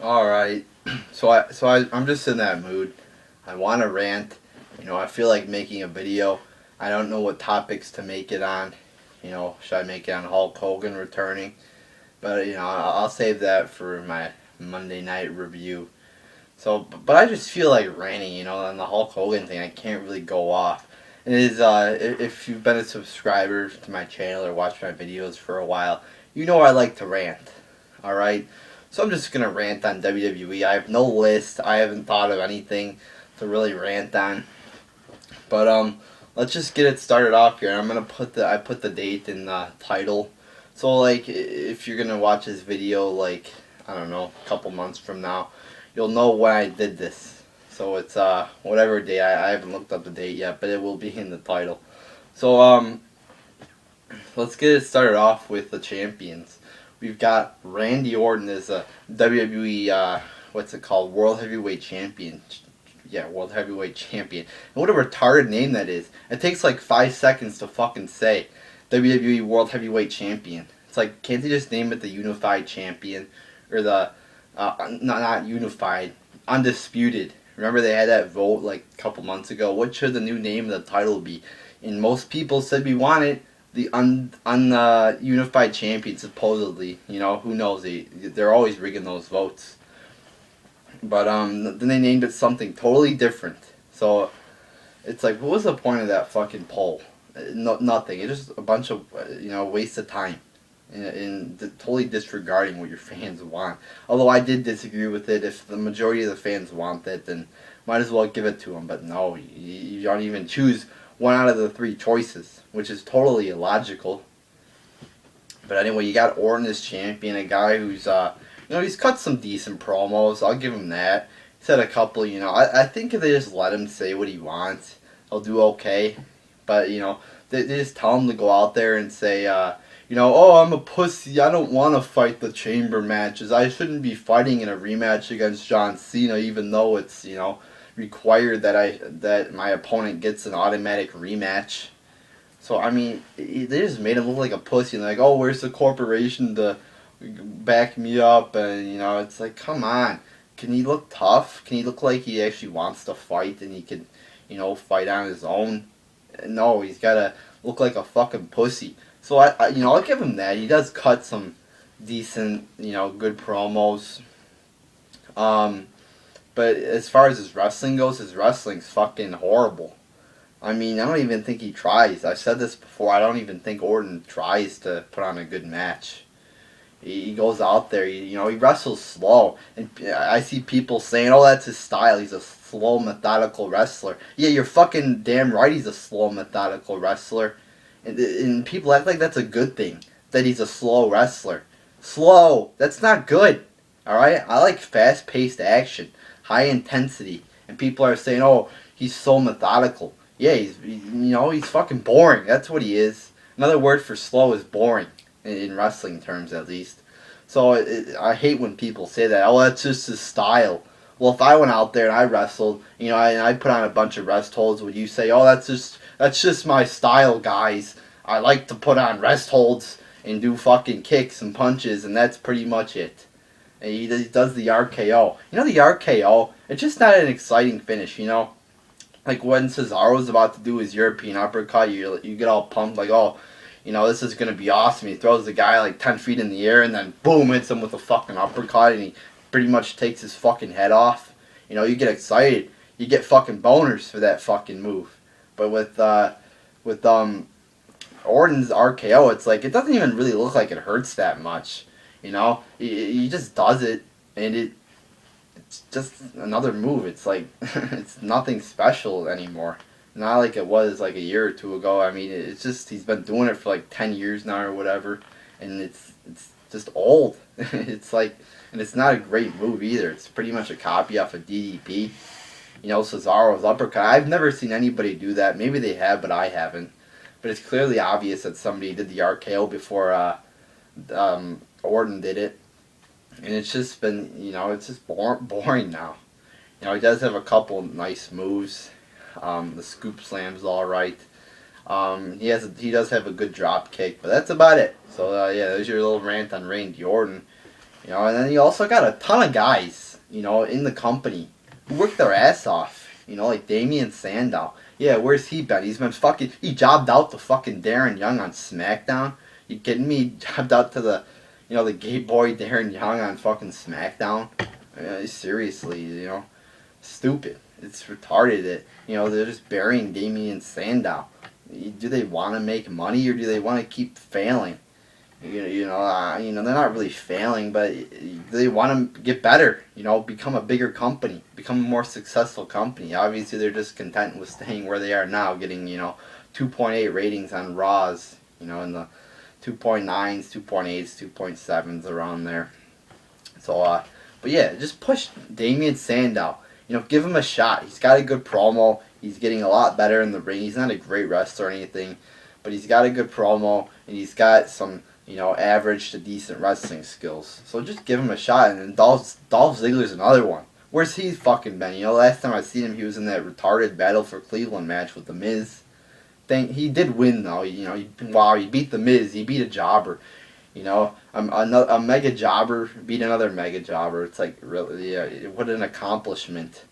All right. I'm just in that mood. I want to rant. I feel like making a video. I don't know what topics to make it on. Should I make it on Hulk Hogan returning? But I'll save that for my Monday night review. But I just feel like ranting. On the Hulk Hogan thing, I can't really go off. It is if you've been a subscriber to my channel or watched my videos for a while, you know I like to rant. All right. So I'm just gonna rant on WWE. I have no list. I haven't thought of anything to really rant on. But let's just get it started off here. I'm gonna I put the date in the title. So like if you're gonna watch this video like I don't know a couple months from now, you'll know when I did this. So it's whatever day. I haven't looked up the date yet, but it will be in the title. So let's get it started off with the champions. We've got Randy Orton as a WWE, what's it called, World Heavyweight Champion. Yeah, World Heavyweight Champion. And what a retarded name that is. It takes like 5 seconds to fucking say WWE World Heavyweight Champion. It's like, can't they just name it the Unified Champion? Or the, not Unified, Undisputed. Remember they had that vote like a couple months ago? What should the new name of the title be? And most people said we want it the unified champion supposedly. Who knows? They're always rigging those votes. But then they named it something totally different. So it's like, what was the point of that fucking poll? No, nothing. It's just a bunch of waste of time. And totally disregarding what your fans want. Although I did disagree with it. If the majority of the fans want it, then might as well give it to them. But no, you don't even choose one out of the three choices, which is totally illogical. But anyway, you got Orton as champion, a guy who's he's cut some decent promos. I'll give him that. He said a couple. I think if they just let him say what he wants, he'll do okay. But they just tell him to go out there and say, oh, I'm a pussy. I don't want to fight the chamber matches. I shouldn't be fighting in a rematch against John Cena, even though it's required that my opponent gets an automatic rematch. So I mean, they just made him look like a pussy. And like, oh, where's the corporation to back me up? And it's like, come on. Can he look tough? Can he look like he actually wants to fight and he can, fight on his own? No, he's gotta look like a fucking pussy. So I'll give him that. He does cut some decent, good promos. But as far as his wrestling goes, his wrestling's fucking horrible. I mean, I don't even think he tries. I've said this before. I don't even think Orton tries to put on a good match. He goes out there, he wrestles slow. And I see people saying, oh, that's his style. He's a slow, methodical wrestler. Yeah, you're fucking damn right he's a slow, methodical wrestler. And people act like that's a good thing, that he's a slow wrestler. Slow. That's not good. Alright? I like fast-paced action, high intensity. And people are saying, oh, he's so methodical. Yeah, he's fucking boring. That's what he is. Another word for slow is boring, in wrestling terms at least. So I hate when people say that. Oh, that's just his style. Well, if I went out there and I wrestled, and I put on a bunch of rest holds, would you say, oh, that's just my style, guys? I like to put on rest holds and do fucking kicks and punches, and that's pretty much it. And he does the RKO. The RKO, it's just not an exciting finish, Like when Cesaro's about to do his European uppercut, you get all pumped like, oh, this is going to be awesome. He throws the guy like 10 feet in the air and then boom, hits him with a fucking uppercut and he pretty much takes his fucking head off. You get excited. You get fucking boners for that fucking move. But with Orton's RKO, it's like, it doesn't even really look like it hurts that much. He just does it and it's just another move. It's like it's nothing special anymore. Not like it was like a year or two ago. I mean, it's just he's been doing it for like 10 years now or whatever, and it's just old. It's like, and it's not a great move either. It's pretty much a copy off of DDP. Cesaro's uppercut. I've never seen anybody do that. Maybe they have, but I haven't. But it's clearly obvious that somebody did the RKO before Orton did it. And it's just been, it's just boring now. He does have a couple nice moves. The scoop slam's all right. He does have a good drop kick, but that's about it. So yeah, there's your little rant on Randy Orton. You know, and then you also got a ton of guys, you know, in the company who work their ass off. You know, like Damian Sandow. Yeah, where's he been? He's been fucking. He jobbed out to fucking Darren Young on SmackDown. You kidding me? He jobbed out to the, you know, the gay boy Darren Young on fucking SmackDown. Seriously, you know, stupid. It's retarded. That, you know, they're just burying Damian Sandow. Do they want to make money or do they want to keep failing? You know, they're not really failing, but they want to get better. You know, become a bigger company, become a more successful company. Obviously, they're just content with staying where they are now, getting 2.8 ratings on Raws. You know, in the 2.9s, 2.8s, 2.7s around there. So, but yeah, just push Damian Sandow. You know, give him a shot. He's got a good promo. He's getting a lot better in the ring. He's not a great wrestler or anything, but he's got a good promo and he's got some, average to decent wrestling skills. So just give him a shot. And then Dolph Ziggler's another one. Where's he fucking been? Last time I seen him, he was in that retarded Battle for Cleveland match with The Miz. He did win though. He beat The Miz. He beat a jobber. A mega jobber beat another mega jobber. It's like, really, yeah, what an accomplishment.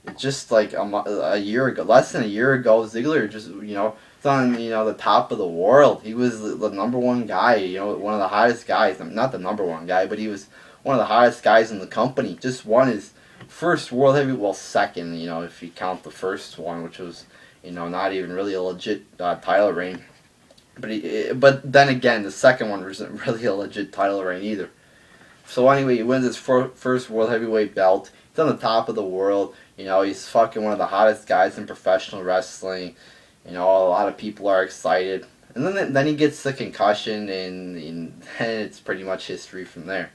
It's just like a year ago, less than a year ago, Ziggler just, was on, the top of the world. He was the number one guy, one of the hottest guys. Not the number one guy, but he was one of the hottest guys in the company. Just won his first world heavyweight, well, second, if you count the first one, which was, not even really a legit title reign. But then again, the second one wasn't really a legit title reign either. So anyway, he wins his first world heavyweight belt. He's on the top of the world. He's fucking one of the hottest guys in professional wrestling. A lot of people are excited. And then he gets the concussion, and it's pretty much history from there.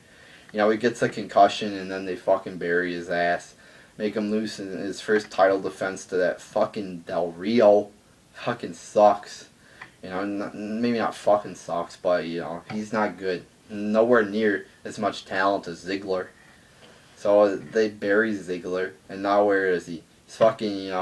He gets a concussion, and then they fucking bury his ass. Make him lose in his first title defense to that fucking Del Rio. Fucking sucks. Maybe not fucking sucks, but, he's not good. Nowhere near as much talent as Ziggler. So they bury Ziggler, and now where is he? He's fucking,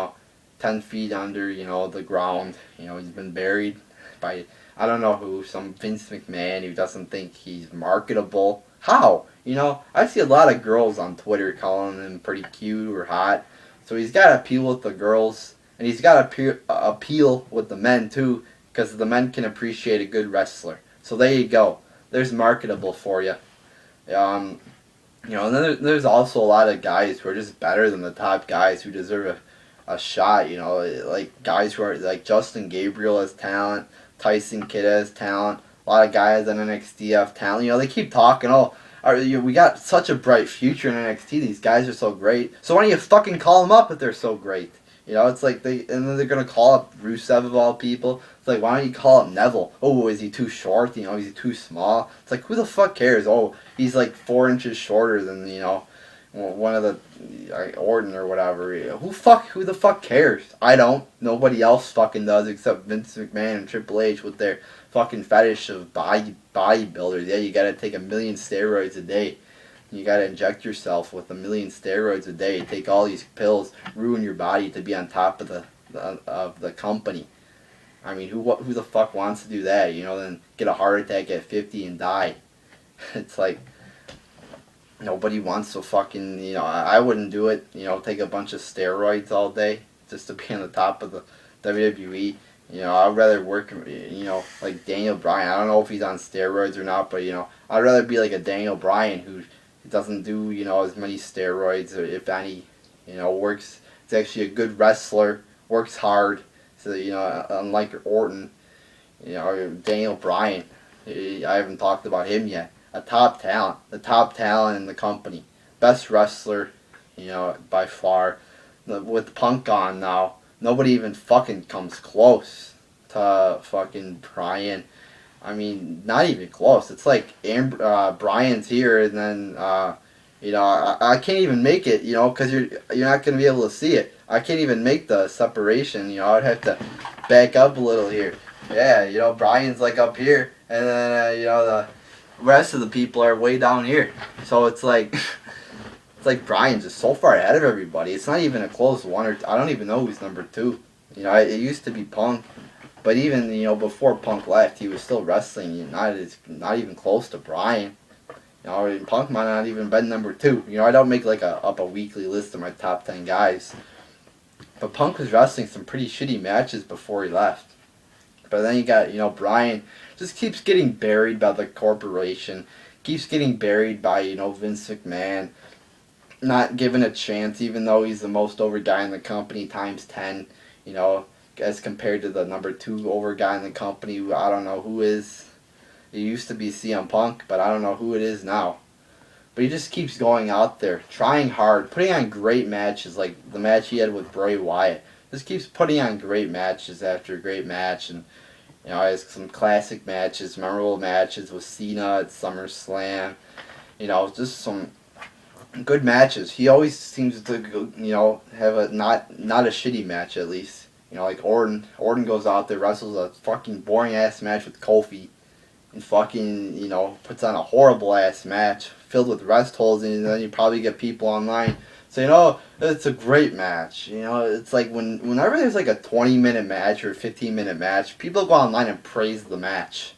10 feet under, the ground. He's been buried by, I don't know who, some Vince McMahon who doesn't think he's marketable. How? I see a lot of girls on Twitter calling him pretty cute or hot. So he's got to appeal with the girls, and he's got to appeal with the men too, because the men can appreciate a good wrestler. So there you go. There's marketable for you. And then there's also a lot of guys who are just better than the top guys who deserve a shot. Like guys who are like Justin Gabriel has talent, Tyson Kidd has talent, a lot of guys in NXT have talent. They keep talking, we got such a bright future in NXT. These guys are so great. So why don't you fucking call them up if they're so great? It's like and then they're gonna call up Rusev of all people. It's like, why don't you call up Neville? Oh, is he too short? Is he too small? It's like, who the fuck cares? Oh, he's like 4 inches shorter than one of the Orton or whatever. Who the fuck cares? I don't. Nobody else fucking does except Vince McMahon and Triple H with their fucking fetish of bodybuilders. Yeah, you gotta take 1 million steroids a day. You gotta inject yourself with 1 million steroids a day. Take all these pills, ruin your body to be on top of the company. I mean, who the fuck wants to do that? Then get a heart attack at 50 and die. It's like, nobody wants to fucking, I wouldn't do it. Take a bunch of steroids all day just to be on the top of the WWE. I'd rather work, like Daniel Bryan. I don't know if he's on steroids or not, but, I'd rather be like a Daniel Bryan who doesn't do, as many steroids, or if any, works. It's actually a good wrestler, works hard. So, unlike Orton, Daniel Bryan, I haven't talked about him yet. The top talent in the company. Best wrestler, by far. With Punk on now, nobody even fucking comes close to fucking Bryan. I mean, not even close. It's like Bryan's here, and then I can't even make it, because you're not gonna be able to see it. I can't even make the separation. I'd have to back up a little here. Yeah, Bryan's like up here, and then the rest of the people are way down here. So it's like Bryan's just so far ahead of everybody. It's not even a close one or two. I don't even know who's number 2. It used to be Punk. But even, before Punk left, he was still wrestling. Not even close to Bryan. You know, and Punk might not even been number 2. You know, I don't make like a weekly list of my top 10 guys. But Punk was wrestling some pretty shitty matches before he left. But then you got, you know, Bryan just keeps getting buried by the corporation, keeps getting buried by, you know, Vince McMahon, not given a chance, even though he's the most over guy in the company times 10, you know, as compared to the number 2 over guy in the company, who I don't know who is. It used to be CM Punk, but I don't know who it is now. But he just keeps going out there, trying hard, putting on great matches, like the match he had with Bray Wyatt. Just keeps putting on great matches after great match, and you know, he has some classic matches, memorable matches with Cena at SummerSlam. You know, just some good matches. He always seems to, you know, have a not a shitty match at least. You know, like Orton. Orton goes out there, wrestles a fucking boring ass match with Kofi, and fucking, you know, puts on a horrible ass match filled with rest holds, and then you probably get people online saying, "Oh, it's a great match." You know, it's like whenever there's like a 20-minute match or a 15-minute match, people go online and praise the match.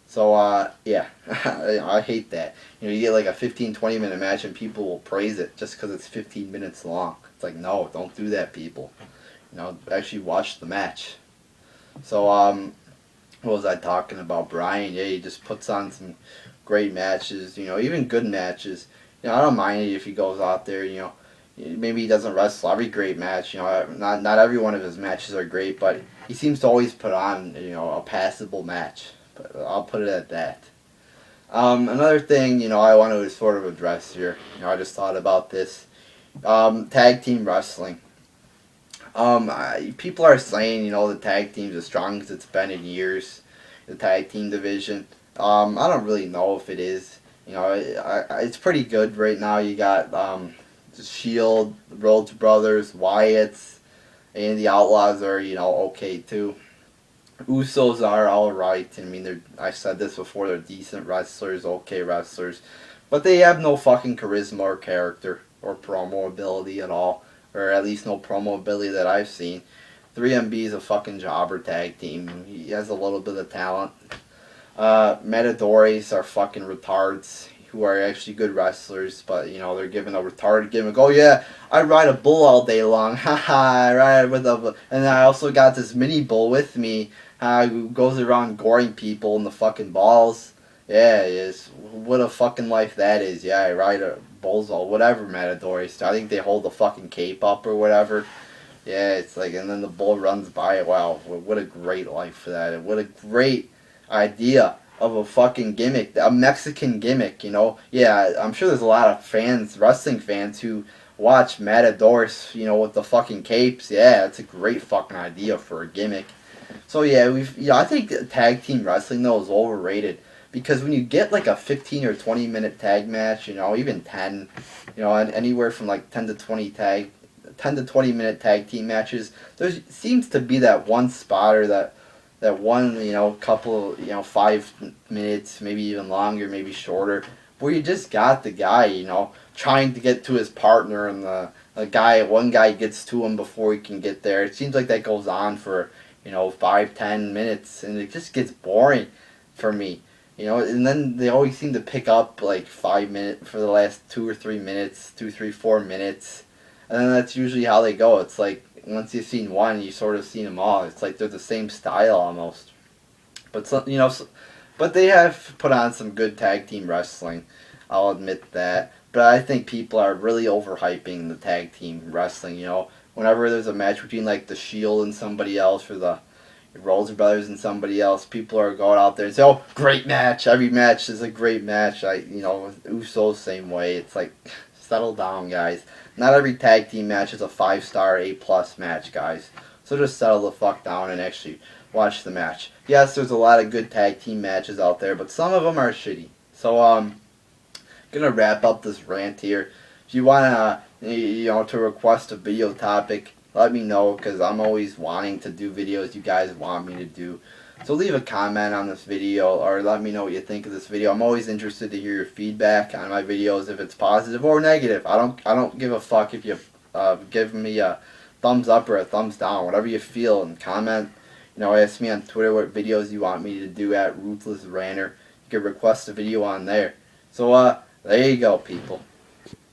So yeah, I hate that. You know, you get like a 15-20 minute match and people will praise it just because it's 15 minutes long. It's like, no, don't do that, people. You know, actually watch the match. So what was I talking about? Bryan, yeah, he just puts on some great matches, you know, even good matches. You know, I don't mind it if he goes out there, you know, maybe he doesn't wrestle every great match, you know, not every one of his matches are great, but he seems to always put on, you know, a passable match. But I'll put it at that. Another thing, you know, I want to sort of address here, you know, I just thought about this. Tag team wrestling. People are saying, you know, the tag team's as strong as it's been in years, the tag team division. I don't really know if it is. You know, it's pretty good right now. You got the Shield, the Rhodes Brothers, Wyatt's, and the Outlaws are, you know, okay too. Usos are alright. I mean, I said this before, they're decent wrestlers, okay wrestlers. But they have no fucking charisma or character or promo ability at all. Or at least no promo ability that I've seen. 3MB is a fucking jobber tag team. He has a little bit of talent. Matadores are fucking retards who are actually good wrestlers, but you know, they're given a retarded gimmick. Oh yeah, I ride a bull all day long. Haha, I ride with a, and I also got this mini bull with me who goes around goring people in the fucking balls. Yeah, it is. What a fucking life that is. Yeah, I ride a bulls all whatever Matadores. I think they hold the fucking cape up or whatever. Yeah, it's like, and then the bull runs by it. Wow, what a great life for that. What a great idea of a fucking gimmick, a Mexican gimmick, you know. Yeah, I'm sure there's a lot of fans, wrestling fans, who watch Matadors, you know, with the fucking capes. Yeah, it's a great fucking idea for a gimmick. So yeah, I think tag team wrestling though is overrated, because when you get like a 15 or 20 minute tag match, you know, even 10, you know, and anywhere from like 10 to 20 minute tag team matches, there seems to be that one spotter, that one, you know, couple, you know, 5 minutes, maybe even longer, maybe shorter, where you just got the guy, you know, trying to get to his partner, and one guy gets to him before he can get there. It seems like that goes on for, you know, 5-10 minutes, and it just gets boring for me. You know, and then they always seem to pick up like 5 minutes for the last 2 or 3 minutes, 2, 3, 4 minutes, and then that's usually how they go. It's like once you've seen one, you sort of seen them all. It's like they're the same style almost. But you know, but they have put on some good tag team wrestling. I'll admit that. But I think people are really overhyping the tag team wrestling. You know, whenever there's a match between like the Shield and somebody else, or the Rhodes Brothers and somebody else, people are going out there and say, "Oh, great match! Every match is a great match." You know, with Usos same way. It's like, settle down, guys. Not every tag team match is a 5-star A+ match, guys. So just settle the fuck down and actually watch the match. Yes, there's a lot of good tag team matches out there, but some of them are shitty. So gonna wrap up this rant here. If you wanna, you know, to request a video topic, let me know, because I'm always wanting to do videos you guys want me to do. So leave a comment on this video, or let me know what you think of this video. I'm always interested to hear your feedback on my videos, if it's positive or negative. I don't give a fuck if you give me a thumbs up or a thumbs down, whatever you feel, and comment. You know, ask me on Twitter what videos you want me to do at Ruthless Ranter. You can request a video on there. So There you go, people.